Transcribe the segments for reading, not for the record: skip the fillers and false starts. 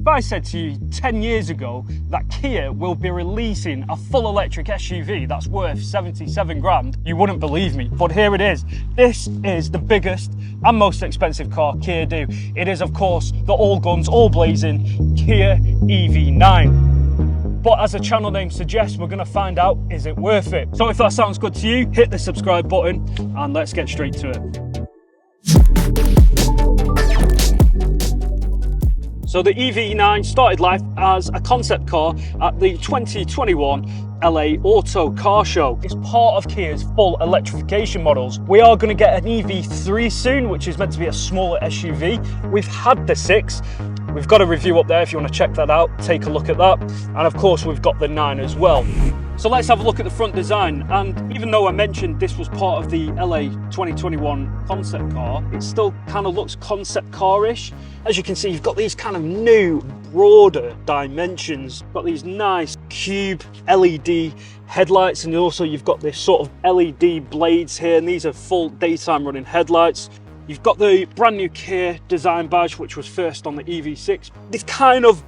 If I said to you 10 years ago that Kia will be releasing a full electric SUV that's worth 77 grand, you wouldn't believe me, but here it is. This is the biggest and most expensive car Kia do. It is, of course, the all guns, all blazing Kia EV9. But as the channel name suggests, we're gonna find out, is it worth it? So if that sounds good to you, hit the subscribe button and let's get straight to it. So the EV9 started life as a concept car at the 2021 LA Auto Car Show. It's part of Kia's full electrification models. We are going to get an EV3 soon, which is meant to be a smaller SUV. We've had the 6. We've got a review up there if you want to check that out, take a look at that. And of course, we've got the 9 as well. So let's have a look at the front design. And even though I mentioned this was part of the LA 2021 concept car, it still kind of looks concept car-ish. As you can see, you've got these kind of new, broader dimensions. You've got these nice cube LED headlights, and also you've got this sort of LED blades here, and these are full daytime running headlights. You've got the brand new Kia design badge, which was first on the EV6. They've kind of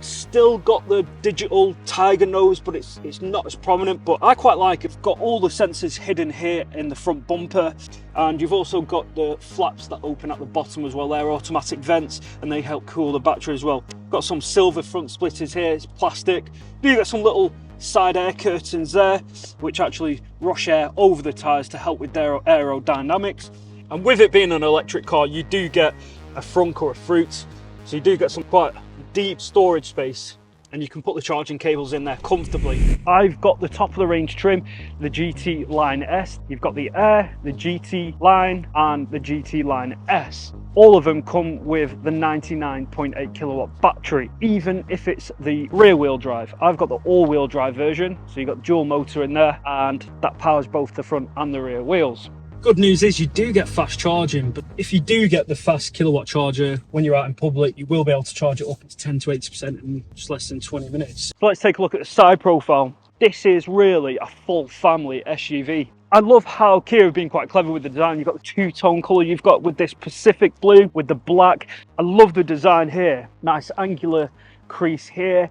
still got the digital tiger nose, but it's not as prominent, but I quite like it. You've got all the sensors hidden here in the front bumper, and you've also got the flaps that open at the bottom as well. They're automatic vents and they help cool the battery as well. Got some silver front splitters here, it's plastic. You get some little side air curtains there, which actually rush air over the tyres to help with their aerodynamics. And with it being an electric car, you do get a frunk or a fruit, so you do get some quite deep storage space, and you can put the charging cables in there comfortably. I've got the top of the range trim, the GT Line S. You've got the Air, the GT Line and the GT Line S. All of them come with the 99.8 kilowatt battery, even if it's the rear wheel drive. I've got the all wheel drive version, so you've got dual motor in there, and that powers both the front and the rear wheels. Good news is you do get fast charging, but if you do get the fast kilowatt charger when you're out in public, you will be able to charge it up to 10 to 80% in just less than 20 minutes. So let's take a look at the side profile. This is really a full family SUV. I love how Kia have been quite clever with the design. You've got the two-tone colour you've got with this Pacific blue with the black. I love the design here. Nice angular crease here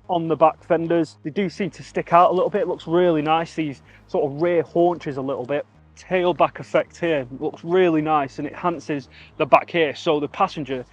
on the back fenders. They do seem to stick out a little bit. It looks really nice. These sort of rear haunches a little bit. Tailback effect here looks really nice, and it enhances the back here, so the passenger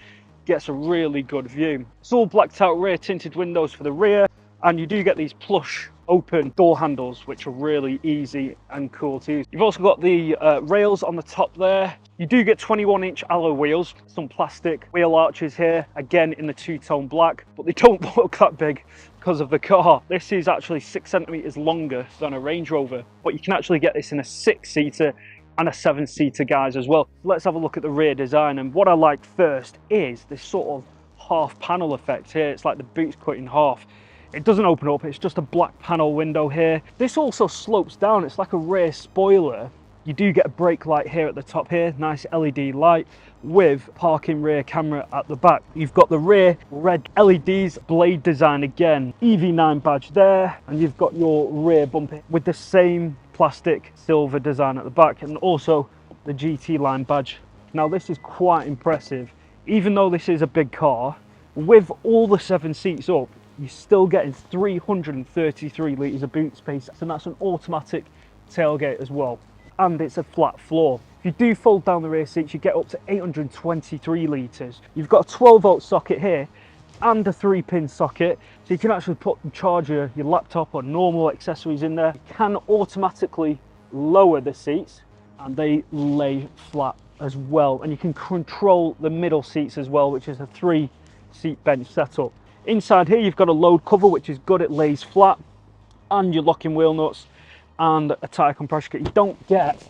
gets a really good view. It's all blacked out rear tinted windows for the rear, and you do get these plush open door handles, which are really easy and cool to use. You've also got the rails on the top there. You do get 21-inch alloy wheels, some plastic wheel arches here, again in the two-tone black, but they don't look that big because of the car. This is actually 6 centimeters longer than a Range Rover, but you can actually get this in a 6-seater and a 7-seater, guys, as well. Let's have a look at the rear design, and what I like first is this sort of half panel effect here. It's like the boot's cut in half. It doesn't open up, it's just a black panel window here. This also slopes down, it's like a rear spoiler. You do get a brake light here at the top here, nice LED light with parking rear camera at the back. You've got the rear red LEDs, blade design again, EV9 badge there, and you've got your rear bumper with the same plastic silver design at the back, and also the GT Line badge. Now this is quite impressive. Even though this is a big car, with all the 7 seats up, you're still getting 333 litres of boot space, and that's an automatic tailgate as well. And it's a flat floor. If you do fold down the rear seats, you get up to 823 litres. You've got a 12-volt socket here and a 3-pin socket, so you can actually put and charge your laptop or normal accessories in there. You can automatically lower the seats, and they lay flat as well. And you can control the middle seats as well, which is a 3-seat bench setup. Inside here, you've got a load cover, which is good, it lays flat, and your locking wheel nuts, and a tyre compression kit. You don't get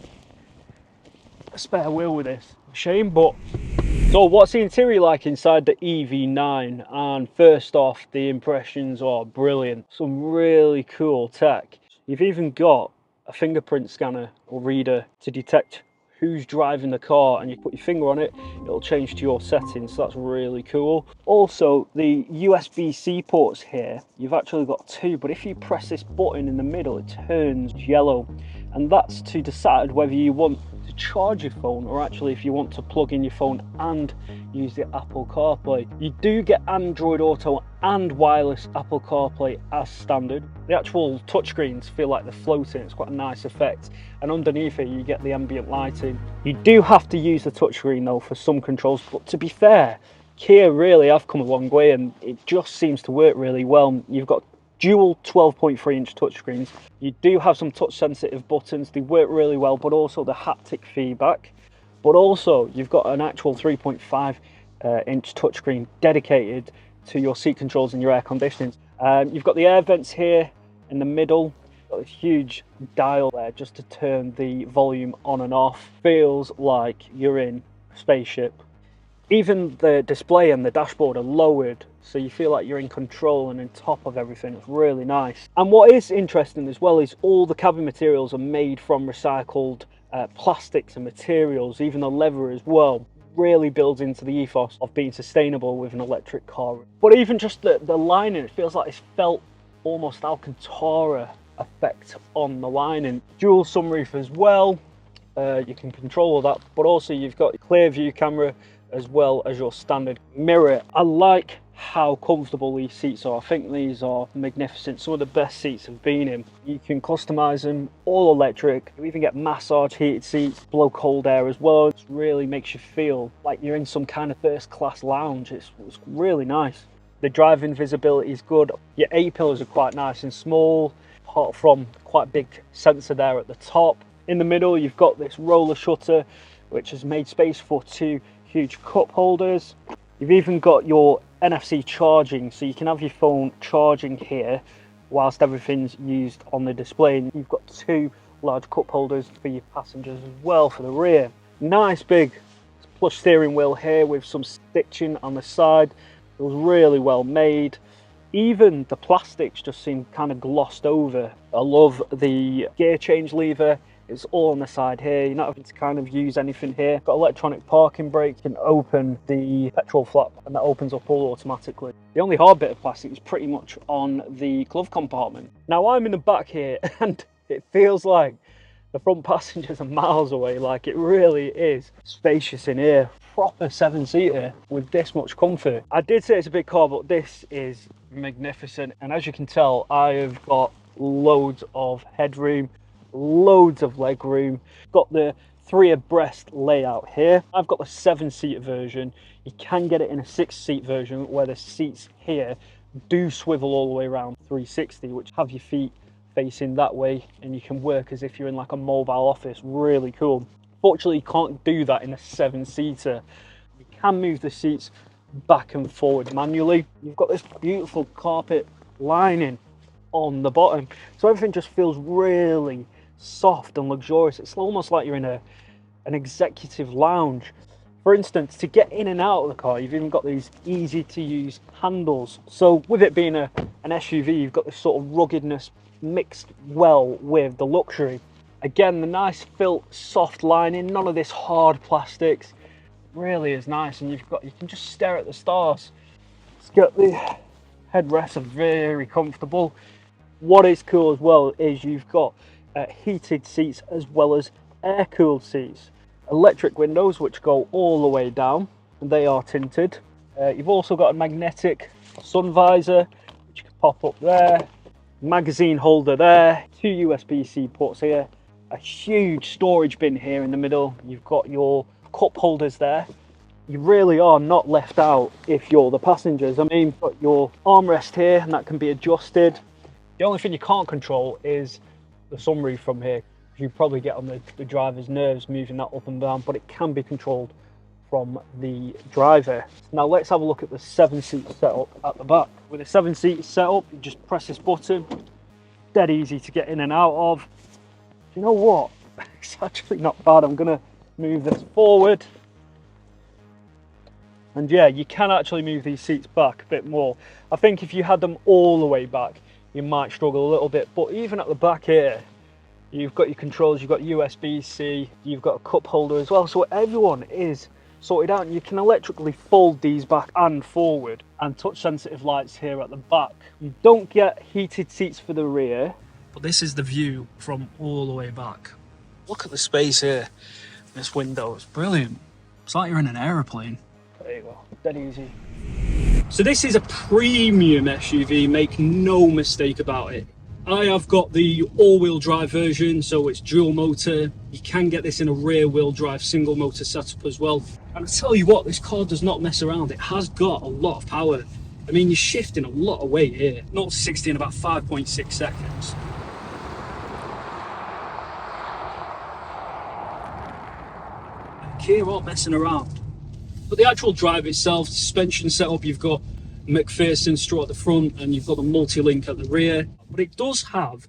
a spare wheel with this. Shame, but... So what's the interior like inside the EV9? And first off, the impressions are brilliant. Some really cool tech. You've even got a fingerprint scanner or reader to detect who's driving the car, and you put your finger on it, it'll change to your settings, so that's really cool. Also, the USB-C ports here, you've actually got 2, but if you press this button in the middle, it turns yellow, and that's to decide whether you want to charge your phone, or actually if you want to plug in your phone and use the Apple CarPlay. You do get Android Auto and wireless Apple CarPlay as standard. The actual touchscreens feel like they're floating. It's quite a nice effect, and underneath it you get the ambient lighting. You do have to use the touchscreen though for some controls, but to be fair, Kia really have come a long way and it just seems to work really well. You've got dual 12.3-inch touchscreens. You do have some touch sensitive buttons, they work really well, but also the haptic feedback. But also you've got an actual 3.5-inch touchscreen dedicated to your seat controls and your air conditioning. You've got the air vents here in the middle, got a huge dial there just to turn the volume on and off. Feels like you're in a spaceship. Even the display and the dashboard are lowered, so you feel like you're in control and on top of everything. It's really nice. And what is interesting as well is all the cabin materials are made from recycled plastics and materials, even the leather as well. Really builds into the ethos of being sustainable with an electric car. But even just the lining, it feels like it's felt almost Alcantara effect on the lining. Dual sunroof as well. You can control all that, but also you've got a clear view camera as well as your standard mirror. I like how comfortable these seats are. I think these are magnificent. Some of the best seats I've been in. You can customize them, all electric. You even get massage heated seats, blow cold air as well. It really makes you feel like you're in some kind of first class lounge. It's really nice. The driving visibility is good. Your A-pillars are quite nice and small, apart from quite big sensor there at the top. In the middle, you've got this roller shutter, which has made space for two huge cup holders. You've even got your NFC charging, so you can have your phone charging here whilst everything's used on the display. And you've got two large cup holders for your passengers as well for the rear. Nice big plush steering wheel here with some stitching on the side. It was really well made. Even the plastics just seem kind of glossed over. I love the gear change lever. It's all on the side here. You're not having to kind of use anything here. Got electronic parking brake. You can open the petrol flap and that opens up all automatically. The only hard bit of plastic is pretty much on the glove compartment. Now I'm in the back here and it feels like the front passengers are miles away. Like, it really is spacious in here. Proper 7-seater with this much comfort. I did say it's a big car, but this is magnificent. And as you can tell, I have got loads of headroom, loads of leg room. Got the 3 abreast layout here. I've got the 7-seater version. You can get it in a 6-seat version where the seats here do swivel all the way around 360, which have your feet facing that way and you can work as if you're in like a mobile office. Really cool. Fortunately, you can't do that in a 7-seater. You can move the seats back and forward manually. You've got this beautiful carpet lining on the bottom, so everything just feels really soft and luxurious. It's almost like you're in an executive lounge. For instance, to get in and out of the car, you've even got these easy to use handles. So with it being an SUV, you've got this sort of ruggedness mixed well with the luxury. Again, the nice felt soft lining, none of this hard plastics. Really is nice, and you can just stare at the stars. It's got the headrests are very comfortable. What is cool as well is you've got heated seats as well as air cooled seats. Electric windows which go all the way down, and they are tinted. You've also got a magnetic sun visor which you can pop up there. Magazine holder there, 2 USB-C ports here, a huge storage bin here in the middle. You've got your cup holders there. You really are not left out if you're the passengers. I mean, you've got your armrest here and that can be adjusted. The only thing you can't control is the sunroof from here. You probably get on the driver's nerves moving that up and down, but it can be controlled from the driver. Now let's have a look at the 7-seat setup at the back. With a 7-seat setup, you just press this button, dead easy to get in and out of. You know what? It's actually not bad. I'm gonna move this forward. And yeah, you can actually move these seats back a bit more. I think if you had them all the way back, you might struggle a little bit, but even at the back here, you've got your controls, you've got USB-C, you've got a cup holder as well, so everyone is sorted out. You can electrically fold these back and forward, and touch sensitive lights here at the back. You don't get heated seats for the rear, but this is the view from all the way back. Look at the space here. This window is brilliant. It's like you're in an aeroplane. There you go, dead easy. So this is a premium SUV, make no mistake about it. I have got the all-wheel drive version, so it's dual motor. You can get this in a rear-wheel drive single motor setup as well. And I tell you what, this car does not mess around. It has got a lot of power. I mean, you're shifting a lot of weight here. 0 to 60 in about 5.6 seconds. Kia aren't messing around. But the actual drive itself, suspension setup, you've got McPherson strut at the front and you've got the multi-link at the rear. But it does have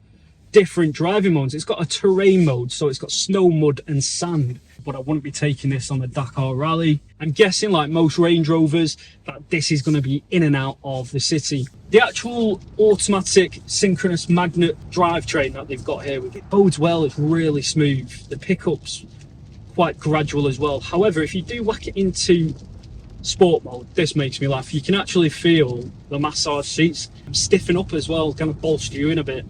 different driving modes. It's got a terrain mode, so it's got snow, mud and sand. But I wouldn't be taking this on the Dakar Rally. I'm guessing, like most Range Rovers, that this is going to be in and out of the city. The actual automatic synchronous magnet drivetrain that they've got here with it bodes well. It's really smooth. The pickups quite gradual as well. However, if you do whack it into sport mode, this makes me laugh. You can actually feel the massage seats stiffen up as well, kind of bolster you in a bit.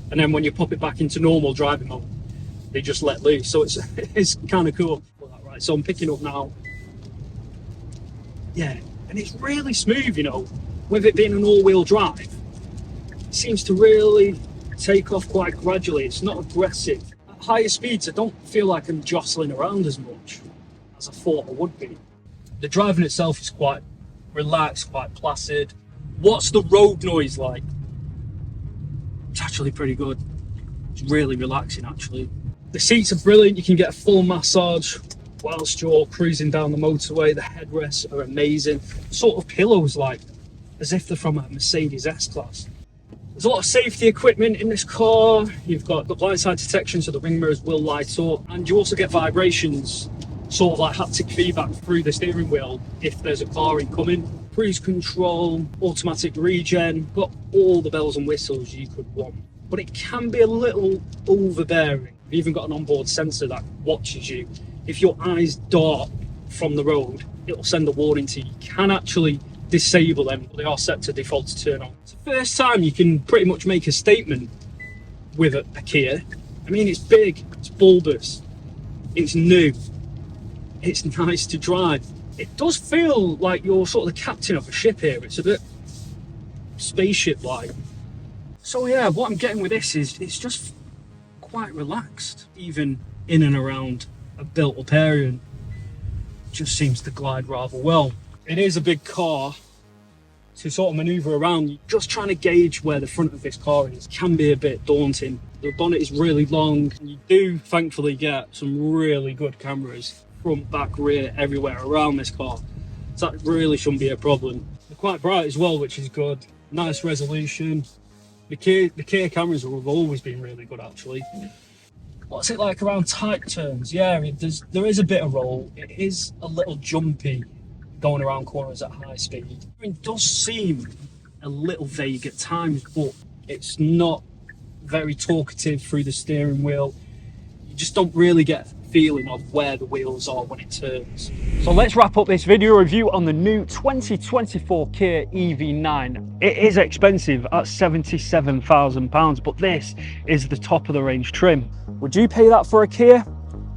And then when you pop it back into normal driving mode, they just let loose. So it's kind of cool. Right, so I'm picking up now. Yeah, and it's really smooth, you know, with it being an all-wheel drive. It seems to really take off quite gradually. It's not aggressive. At higher speeds, I don't feel like I'm jostling around as much as I thought I would be. The driving itself is quite relaxed, quite placid. What's the road noise like? It's actually pretty good. It's really relaxing, actually. The seats are brilliant. You can get a full massage whilst you're cruising down the motorway. The headrests are amazing. Sort of pillows like as if they're from a Mercedes S-Class. There's a lot of safety equipment in this car. You've got the blind side detection, so the ring mirrors will light up, and you also get vibrations, sort of like haptic feedback through the steering wheel if there's a car incoming. Cruise control, automatic regen, got all the bells and whistles you could want. But it can be a little overbearing. You've even got an onboard sensor that watches you. If your eyes dart from the road, it'll send a warning to you. You can actually disable them, but they are set to default to turn on. It's the first time you can pretty much make a statement with a Kia. I mean, it's big, it's bulbous, it's new, it's nice to drive. It does feel like you're sort of the captain of a ship here. It's a bit spaceship-like. So yeah, what I'm getting with this is it's just quite relaxed, even in and around a built-up area. And just seems to glide rather well. It is a big car to sort of maneuver around. Just trying to gauge where the front of this car is can be a bit daunting. The bonnet is really long, and you do thankfully get some really good cameras, front, back, rear, everywhere around this car. So that really shouldn't be a problem. They're quite bright as well, which is good. Nice resolution. The Kia cameras have always been really good, actually. What's it like around tight turns? Yeah, there is a bit of roll. It is a little jumpy going around corners at high speed. It does seem a little vague at times, but it's not very talkative through the steering wheel. You just don't really get a feeling of where the wheels are when it turns. So let's wrap up this video review on the new 2024 Kia EV9. It is expensive at £77,000, but this is the top of the range trim. Would you pay that for a Kia?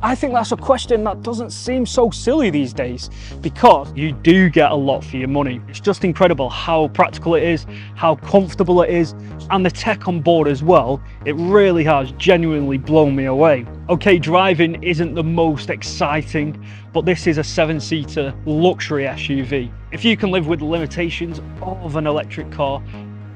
I think that's a question that doesn't seem so silly these days, because you do get a lot for your money. It's just incredible how practical it is, how comfortable it is, and the tech on board as well. It really has genuinely blown me away. Okay, driving isn't the most exciting, but this is a 7-seater luxury SUV. If you can live with the limitations of an electric car,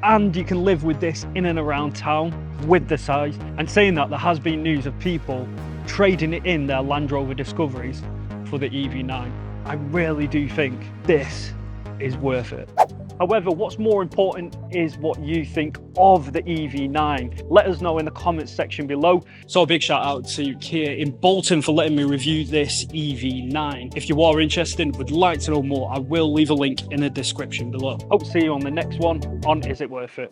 and you can live with this in and around town with the size, and saying that, there has been news of people trading it in their Land Rover Discoveries for the EV9. I really do think this is worth it. However, what's more important is what you think of the EV9. Let us know in the comments section below. So a big shout out to Kia in Bolton for letting me review this EV9. If you are interested and would like to know more, I will leave a link in the description below. Hope to see you on the next one on Is It Worth It?